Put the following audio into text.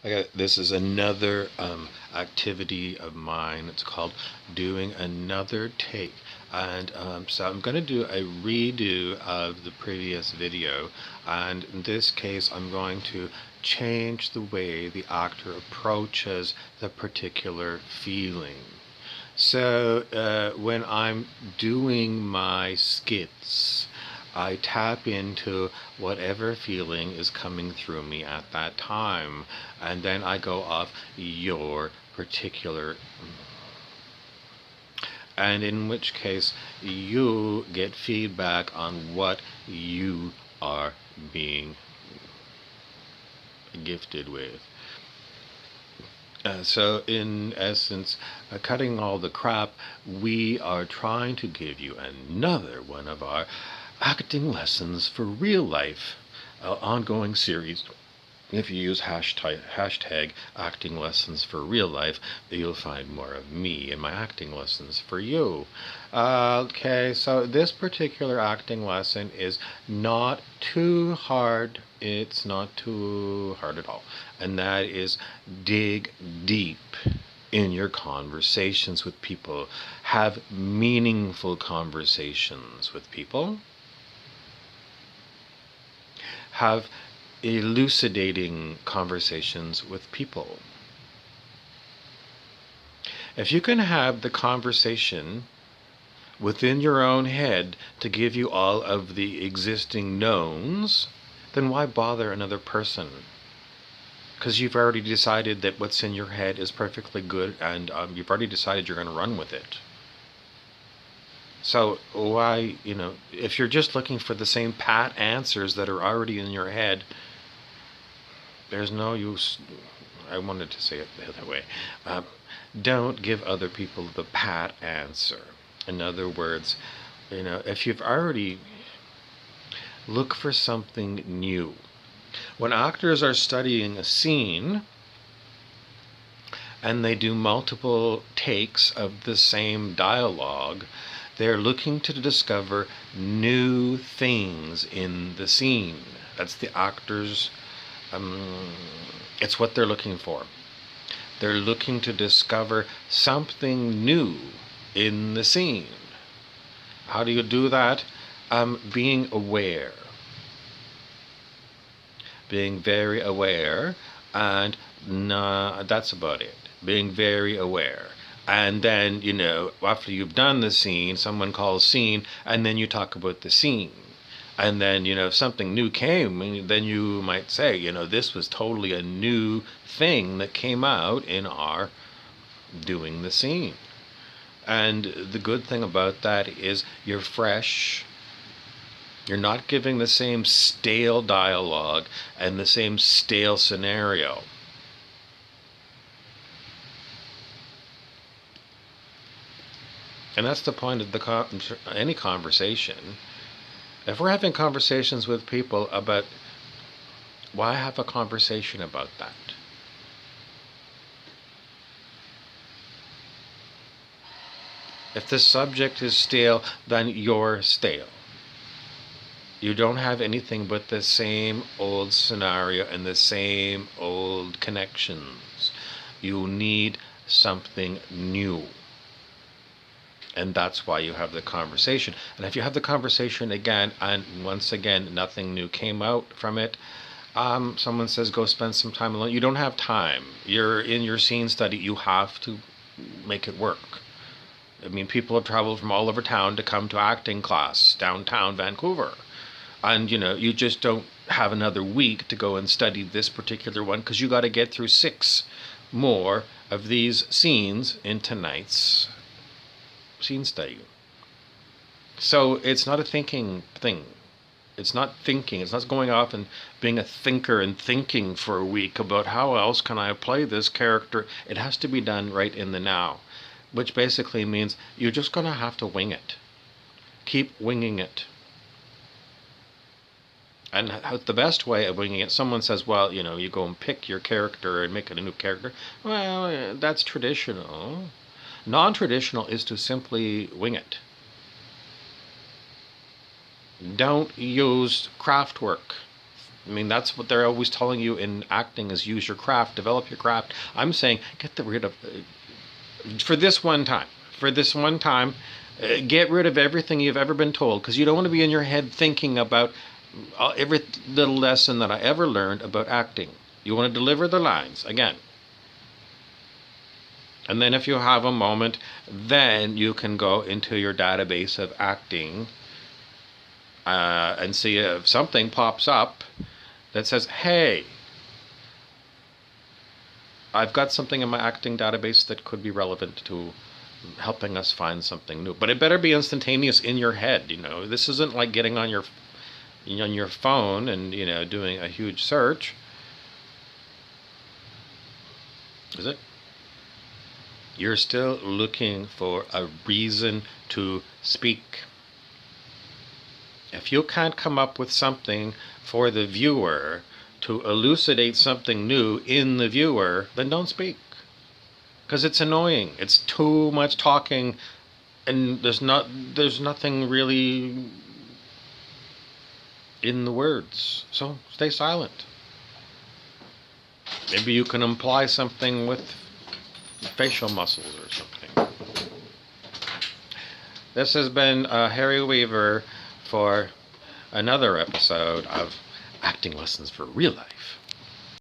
Okay, this is another activity of mine. It's called doing another take. And so I'm going to do a redo of the previous video. And in this case, I'm going to change the way the actor approaches the particular feeling. So when I'm doing my skits, I tap into whatever feeling is coming through me at that time, and then I go off your particular, and in which case you get feedback on what you are being gifted with. So in essence, cutting all the crap, we are trying to give you another one of our acting lessons for real life ongoing series. If you use hashtag acting lessons for real life, you'll find more of me and my acting lessons for you. Okay, so this particular acting lesson is not too hard. It's not too hard at all. And that is dig deep in your conversations with people. Have meaningful conversations with people. Have elucidating conversations with people. If you can have the conversation within your own head to give you all of the existing knowns, then why bother another person? Because you've already decided that what's in your head is perfectly good, and you've already decided you're going to run with it. So why, if you're just looking for the same pat answers that are already in your head, there's no use. I wanted to say it the other way. Don't give other people the pat answer. In other words, if you've already, look for something new. When actors are studying a scene and they do multiple takes of the same dialogue, they're looking to discover new things in the scene. That's the actors' it's what they're looking for. They're looking to discover something new in the scene. How do you do that? Being aware. Being very aware, and that's about it. Being very aware. And then, after you've done the scene, someone calls scene, and then you talk about the scene. And then, if something new came, then you might say, this was totally a new thing that came out in our doing the scene. And the good thing about that is you're fresh. You're not giving the same stale dialogue and the same stale scenario. And that's the point of any conversation. If we're having conversations with people about, why have a conversation about that? If the subject is stale, then you're stale. You don't have anything but the same old scenario and the same old connections. You need something new. And that's why you have the conversation. And if you have the conversation again, and once again, nothing new came out from it, someone says, go spend some time alone. You don't have time. You're in your scene study. You have to make it work. I mean, people have traveled from all over town to come to acting class downtown Vancouver. And, you just don't have another week to go and study this particular one, because you got to get through 6 more of these scenes in tonight's scene study. So it's not a thinking thing. It's not thinking. It's not going off and being a thinker and thinking for a week about how else can I play this character. It has to be done right in the now, which basically means you're just going to have to wing it. Keep winging it. And the best way of winging it, someone says, well, you go and pick your character and make it a new character. Well, that's traditional. Non-traditional is to simply wing it. Don't use craft work. I mean, that's what they're always telling you in acting is use your craft, develop your craft. I'm saying rid of, for this one time, get rid of everything you've ever been told, because you don't want to be in your head thinking about every little lesson that I ever learned about acting. You want to deliver the lines, again. And then if you have a moment, then you can go into your database of acting and see if something pops up that says, hey, I've got something in my acting database that could be relevant to helping us find something new. But it better be instantaneous in your head. This isn't like getting on your phone and doing a huge search, is it? You're still looking for a reason to speak. If you can't come up with something for the viewer to elucidate something new in the viewer, then don't speak. Because it's annoying. It's too much talking, and there's nothing really in the words. So stay silent. Maybe you can imply something with facial muscles or something. This has been Harry Weaver for another episode of Acting Lessons for Real Life.